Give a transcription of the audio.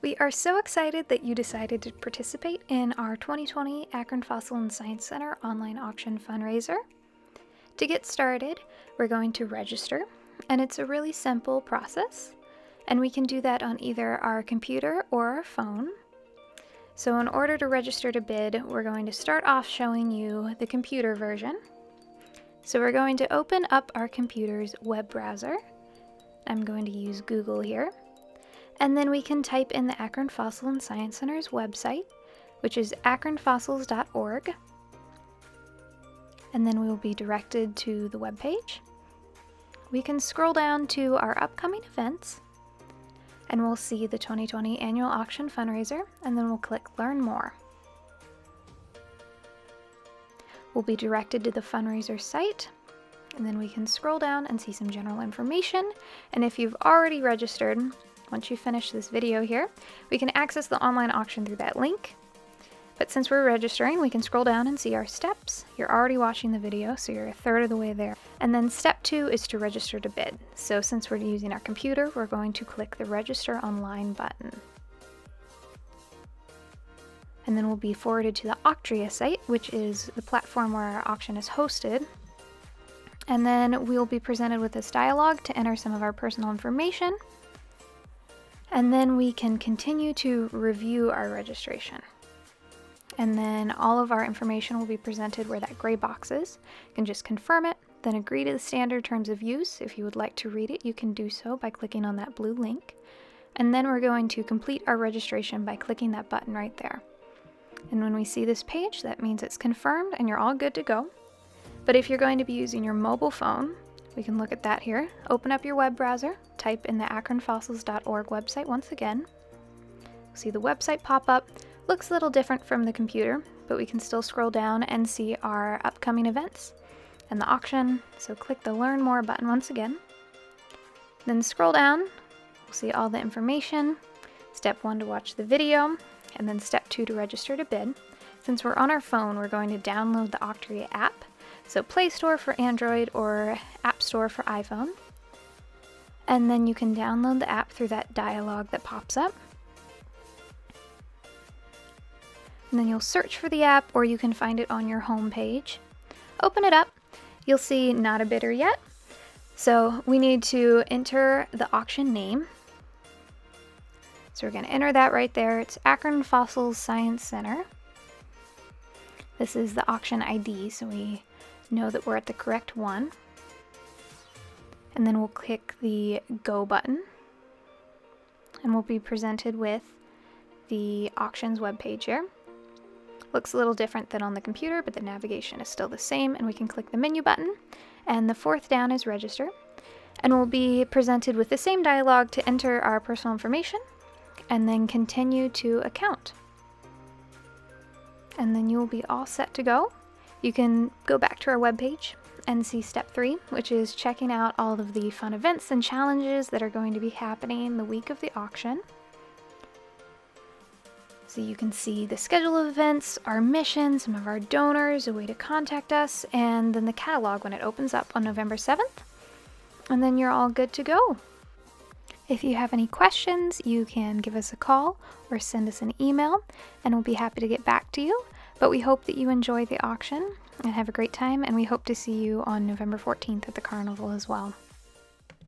We are so excited that you decided to participate in our 2020 Akron Fossil and Science Center online auction fundraiser. To get started, we're going to register, and it's a really simple process, and we can do that on either our computer or our phone. So in order to register to bid, we're going to start off showing you the computer version. So we're going to open up our computer's web browser. I'm going to use Google here. And then we can type in the Akron Fossil and Science Center's website, which is akronfossils.org. And then we will be directed to the web page. We can scroll down to our upcoming events, and we'll see the 2020 Annual Auction Fundraiser, and then we'll click Learn More. We'll be directed to the fundraiser site, and then we can scroll down and see some general information. And if you've already registered, once you finish this video here, we can access the online auction through that link. But since we're registering, we can scroll down and see our steps. You're already watching the video, so you're a third of the way there. And then step 2 is to register to bid. So since we're using our computer, we're going to click the Register Online button. And then we'll be forwarded to the Octria site, which is the platform where our auction is hosted. And then we'll be presented with this dialog to enter some of our personal information. And then we can continue to review our registration. And then all of our information will be presented where that gray box is. You can just confirm it, then agree to the standard terms of use. If you would like to read it, you can do so by clicking on that blue link. And then we're going to complete our registration by clicking that button right there. And when we see this page, that means it's confirmed and you're all good to go. But if you're going to be using your mobile phone, we can look at that here. Open up your web browser, type in the akronfossils.org website once again. See the website pop up. Looks a little different from the computer, but we can still scroll down and see our upcoming events and the auction. So click the Learn More button once again. Then scroll down, we'll see all the information. Step 1 to watch the video, and then step 2 to register to bid. Since we're on our phone, we're going to download the Octria app. So Play Store for Android or App Store for iPhone. And then you can download the app through that dialog that pops up. And then you'll search for the app, or you can find it on your home page. Open it up. You'll see not a bidder yet. So we need to enter the auction name. So we're going to enter that right there. It's Akron Fossil Science Center. This is the auction ID, so we know that we're at the correct one. And then we'll click the Go button. And we'll be presented with the auctions webpage here. Looks a little different than on the computer, but the navigation is still the same, and we can click the menu button. And the fourth down is Register. And we'll be presented with the same dialog to enter our personal information, and then continue to account. And then you'll be all set to go. You can go back to our webpage and see step 3, which is checking out all of the fun events and challenges that are going to be happening the week of the auction. So you can see the schedule of events, our mission, some of our donors, a way to contact us, and then the catalog when it opens up on November 7th. And then you're all good to go. If you have any questions, you can give us a call or send us an email, and we'll be happy to get back to you. But we hope that you enjoy the auction and have a great time, and we hope to see you on November 14th at the carnival as well.